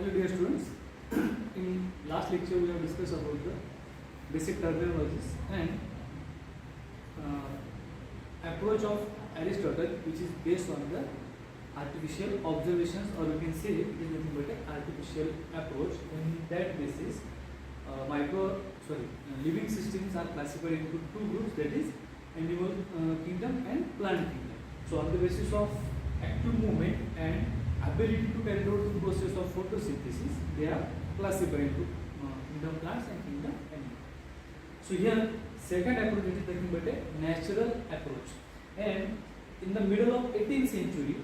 Hello dear students, in last lecture we have discussed about the basic terminologies and approach of Aristotle, which is based on the artificial observations, or we can say it is nothing but an artificial approach. On that basis, living systems are classified into two groups, that is animal kingdom and plant kingdom. So on the basis of active movement and ability to carry out the process of photosynthesis, they are classified into kingdom plants and kingdom animals. So here second approach is nothing but a natural approach, and in the middle of 18th century,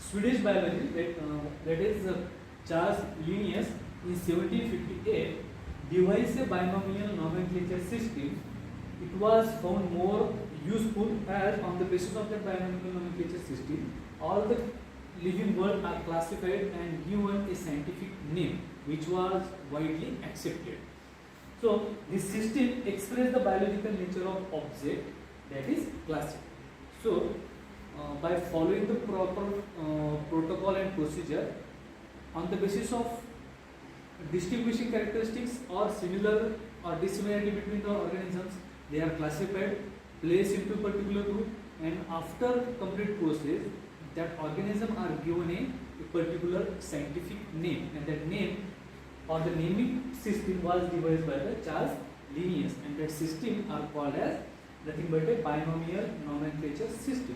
Swedish biologist that is Charles Linnaeus in 1758 devised a binomial nomenclature system. It was found more useful as on the basis of that binomial nomenclature system, all the living world are classified and given a scientific name which was widely accepted. So this system expresses the biological nature of object, that is classified. So by following the proper protocol and procedure on the basis of distinguishing characteristics or similar or dissimilarity between the organisms, they are classified, placed into a particular group, and after complete process that organism are given a particular scientific name, and that name or the naming system was devised by the Charles Linnaeus, and that system are called as nothing but a binomial nomenclature system.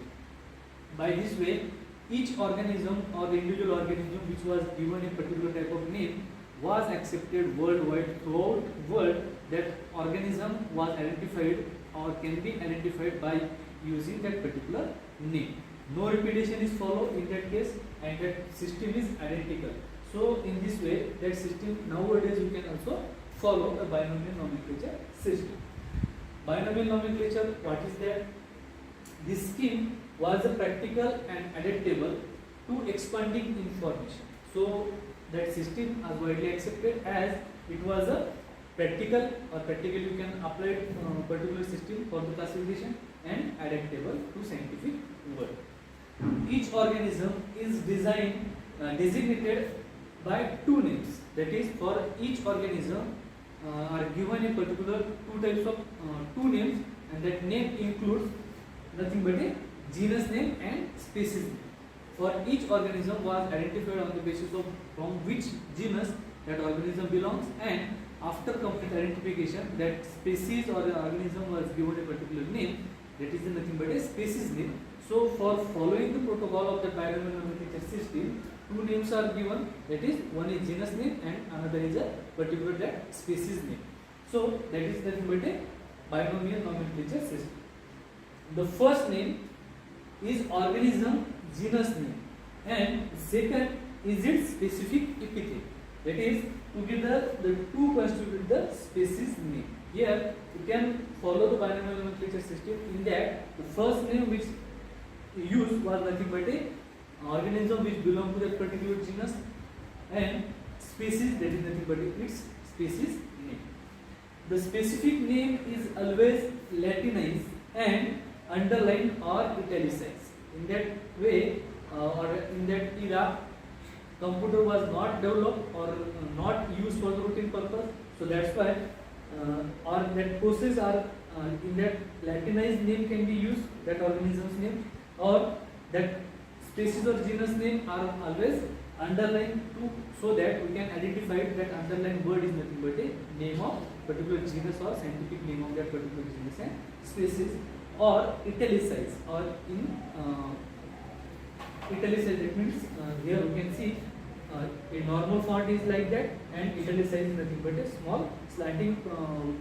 By this way, each organism or the individual organism which was given a particular type of name was accepted worldwide. Throughout world, that organism was identified or can be identified by using that particular name. No repetition is followed in that case, and that system is identical. So in this way, that system nowadays you can also follow the binomial nomenclature system. Binomial nomenclature, what is that? This scheme was a practical and adaptable to expanding information. So that system is widely accepted as it was a practical, or practically you can apply particular system for the classification, and adaptable to scientific world. Each organism is designated by two names. That is, for each organism are given a particular two names, and that name includes nothing but a genus name and species name. For each organism was identified on the basis of from which genus that organism belongs, and after complete identification, that species or the organism was given a particular name, that is nothing but a species name. So for following the protocol of the binomial nomenclature system, two names are given, that is, one is genus name and another is a particular that species name. So that is nothing but a binomial nomenclature system. The first name is organism genus name, and second is its specific epithet. That is, together the two constitute the species name. Here you can follow the binomial nomenclature system in that the first name which used was nothing but a organism which belong to that particular genus, and species, that is nothing but its species name. The specific name is always Latinized and underlined or italicized. In that way, or in that era, computer was not developed or not used for the routine purpose. So that's why, or that process are in that Latinized name can be used, that organism's name, or that species or genus name are always underlined to, so that we can identify that underlined word is nothing but a name of particular genus or scientific name of that particular genus and species, or italicized, or in italicized, that means here we can see a normal font is like that, and italicized is nothing but a small slanting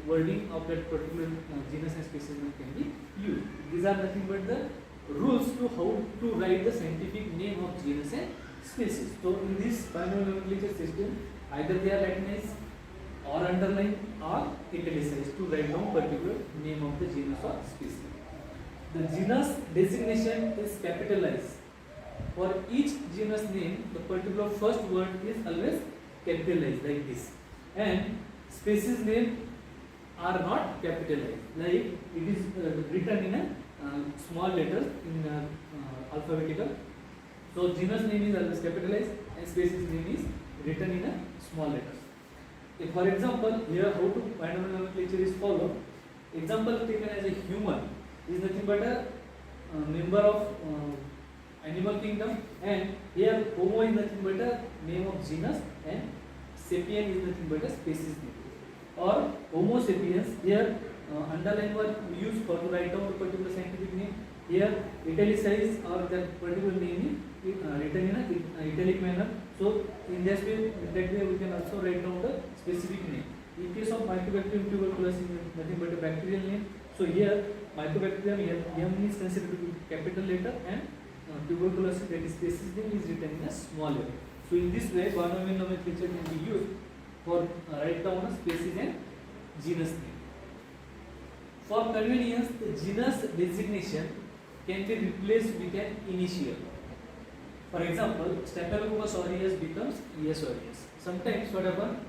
wording of that particular genus and species name can be used. These are nothing but the rules to how to write the scientific name of genus and species. So in this binomial nomenclature system, either they are Latinized or underlined or italicized to write down particular name of the genus or species. The genus designation is capitalized. For each genus name, the particular first word is always capitalized like this, and species name are not capitalized, like it is written in a small letters in alphabetical. So genus name is always capitalized and species name is written in a small letters. If for example here how to binomial nomenclature is followed. Example taken as a human is nothing but a member of animal kingdom, and here Homo is nothing but a name of genus and sapien is nothing but a species name. Or Homo sapiens, here underline word we use for to write down a particular scientific name. Here italicized or that particular name is written in a italic manner. So in that way we can also write down the specific name. In case of Mycobacterium tuberculosis is nothing but a bacterial name. So here Mycobacterium here M is considered to be capital letter and tuberculosis, that is species name, is written in a small letter. So in this way binomial nomenclature can be used for write down a species and genus name. For convenience, the genus designation can be replaced with an initial. For example, Staphylococcus aureus becomes ES aureus. Sometimes what happens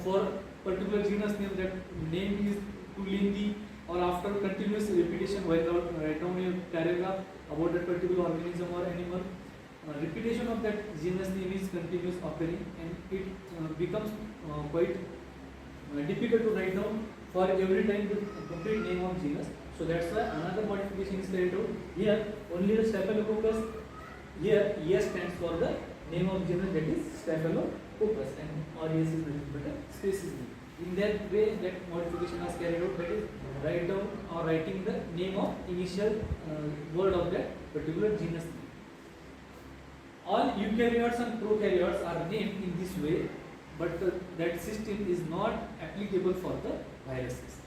for particular genus name, that name is too lengthy, or after continuous repetition while write down a paragraph about that particular organism or animal, repetition of that genus name is continuous occurring, and it becomes quite difficult to write down for every time the complete name of genus. So that's why another modification is carried out. Here only the Staphylococcus, here ES stands for the name of genus, that is Staphylococcus, and aureus is nothing but a species name. In that way that modification is carried out, that is write down or writing the name of initial word of that particular genus name. All eukaryotes and prokaryotes are named in this way, but that system is not applicable for the viruses.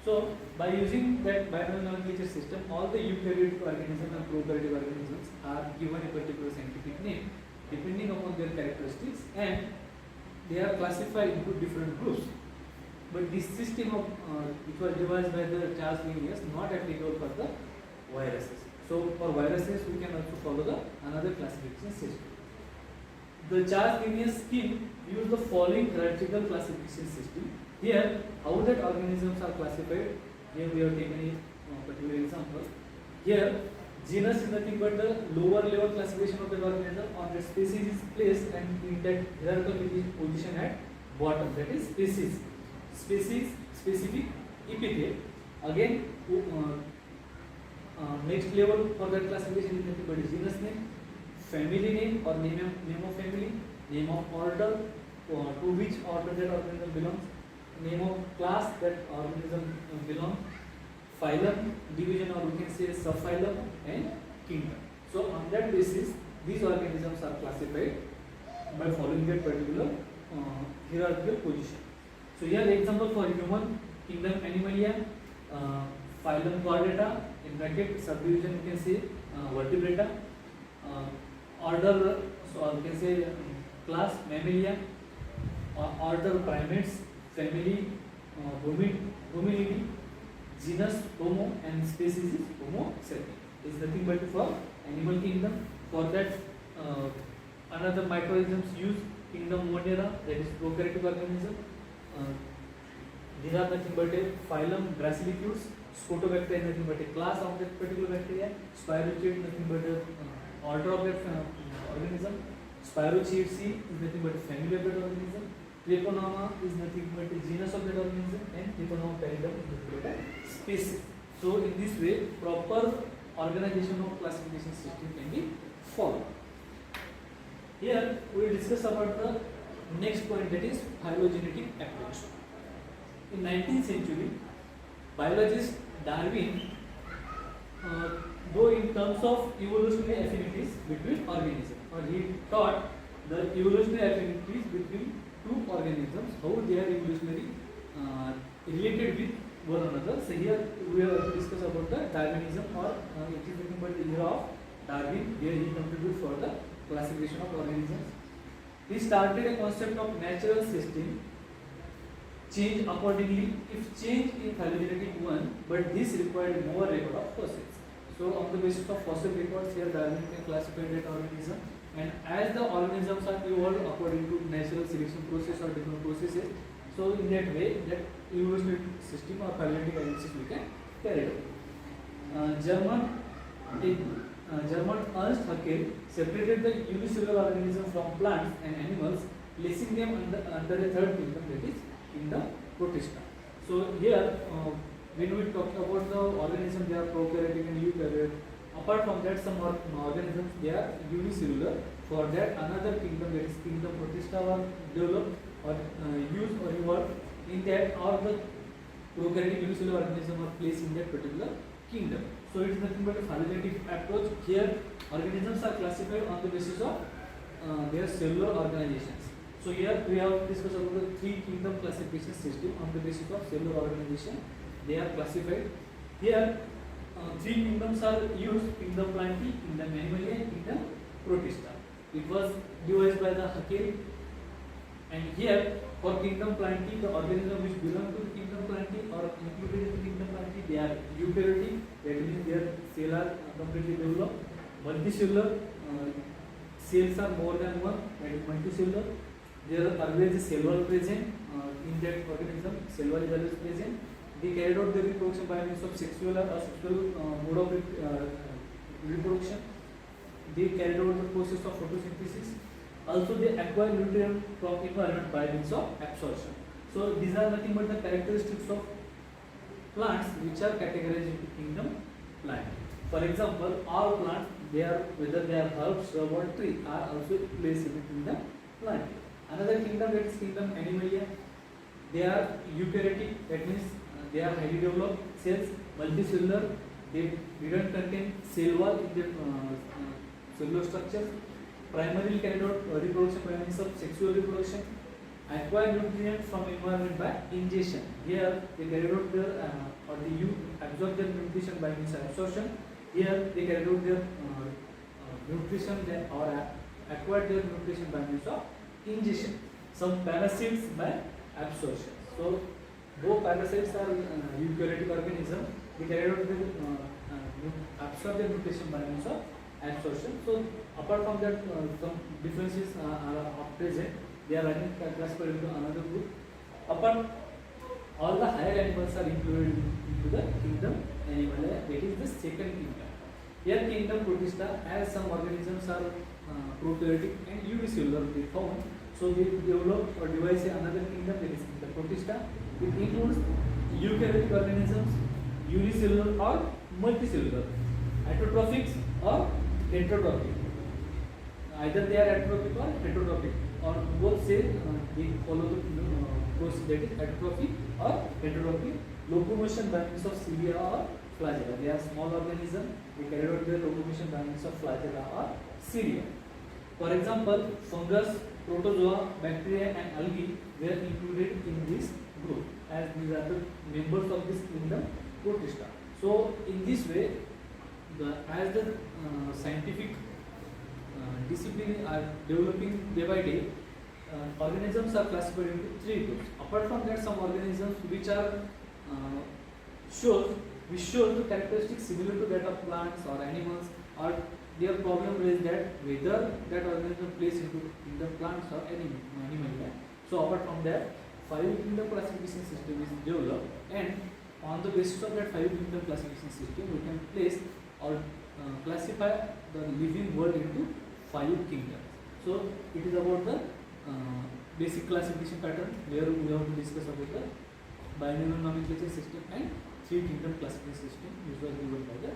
So by using that binomial nomenclature system, all the eukaryotic organisms and prokaryotic organisms are given a particular scientific name depending upon their characteristics, and they are classified into different groups. But this system of which was devised by the Charles Linnaeus not applicable for the viruses. So for viruses we can also follow the another classification system. The Charles Linnaeus scheme used the following hierarchical classification system. Here, how that organisms are classified. Here we have taken a particular example. Here, genus is nothing but the lower level classification of the organism, or the species is placed, and in that hierarchical position at bottom, that is species. Species, specific, epithet. Again, next level for that classification is nothing but genus name, family name or name of family, name of order, to which order that organism belongs, name of class that organism belongs, phylum, division, or we can say subphylum, and kingdom. So on that basis, these organisms are classified by following that particular hierarchical position. So here example for human: kingdom Animalia, phylum Chordata, in bracket subdivision you can say Vertebrata, order, so you can say class Mammalia, order Primates, family Hominidae, genus Homo, and species is Homo sapiens. Is nothing but for animal kingdom. For that another microorganisms use kingdom Monera, that is prokaryotic organism. These are nothing but a phylum Gracilicutes, Scotobacteria is nothing but a class of that particular bacteria, Spirochaete nothing but a order of that organism, Spirochaete is nothing but a family of that organism, Treponema is nothing but a genus of that organism, and Treponema pallidum is nothing but a species. So in this way, proper organization of classification system can be followed. Here we will discuss about the next point, that is phylogenetic approach. In 19th century, biologist Darwin, though in terms of evolutionary affinities between organisms, or he taught the evolutionary affinities between two organisms, how they are evolutionary related with one another. So here we will discuss about the Darwinism, or it is nothing but the era of Darwin, where he contributed for the classification of organisms. He started a concept of natural system, change accordingly if change in phylogenetic one, but this required more record of fossils. So on the basis of fossil records, here Darwin can classify that organism, and as the organisms are evolved according to natural selection process or different processes, so in that way that evolutionary system or phylogenetic analysis we can carry out. German German Ernst Haeckel separated the unicellular organism from plants and animals, placing them under a third kingdom, that is kingdom Protista. So here, when we talk about the organism, they are prokaryotic and eukaryotic. Apart from that, some organisms they are unicellular. For that, another kingdom, that is kingdom Protista, was developed or used or evolved. In that, all the prokaryotic unicellular organisms are placed in that particular kingdom. So it is nothing but a phylogenetic approach. Here, organisms are classified on the basis of their cellular organizations. So here we have discussed about the three kingdom classification system on the basis of cellular organization. They are classified. Here, three kingdoms are used: kingdom Plantae, kingdom Animalia, and kingdom Protista. It was devised by the Haeckel. And here, for kingdom Plantae, the organism which belong to kingdom Plantae or included in the kingdom Plantae, they are eukaryotic. That means their cells are completely developed. Multicellular, cells are more than one. That is multicellular. There are always a cell wall present in that organism. Cell wall is always present. They carried out their reproduction by means of sexual or sexual mode of reproduction. They carried out the process of photosynthesis. Also, they acquire nutrients from environment by means of absorption. So these are nothing but the characteristics of plants which are categorized into kingdom plant. For example, all plants, they are, whether they are herbs, shrub or tree, are also placed in the kingdom plant. Another kingdom, that is kingdom Animalia. They are eukaryotic, that means they are highly developed cells, multicellular. They didn't contain cell wall in their cellular structures. Primarily carried out reproduction by means of sexual reproduction. Acquire nutrients from environment by ingestion. Here they carried out their or they absorb their nutrition by means of absorption. Here they carried out their nutrition or acquired their nutrition by means of ingestion. Some parasites by absorption. So both parasites are eukaryotic organisms. They carry out their absorb their nutrition by means of absorption. So apart from that, some differences are present. They are again classified into another group. Apart, all the higher animals are included into the kingdom Animalia. That is the second kingdom. Here, kingdom Protista, as some organisms are prokaryotic and unicellular, they found. So they developed or devised another kingdom, that is the Protista. It includes eukaryotic organisms, unicellular or multicellular, autotrophic or heterotrophic. Either they are autotrophic or heterotrophic, or both say they follow the process, that is autotrophic or heterotrophic. Locomotion by means of cilia or flagella. They are small organisms. They carry out their locomotion by means of flagella or cilia. For example, fungus, protozoa, bacteria and algae were included in this group, as these are the members of this kingdom Protista. So in this way, as the scientific discipline are developing day by day, organisms are classified into three groups. Apart from that, some organisms which are show the characteristics similar to that of plants or animals, or their problem is that whether that organism plays into the plants or animal. So apart from that, 5 kingdom classification system is developed, and on the basis of that 5 kingdom classification system, we can place or classify the living world into 5 kingdoms. So it is about the basic classification pattern where we have to discuss about the binomial nomenclature system and 3 kingdom classification system, which was given by the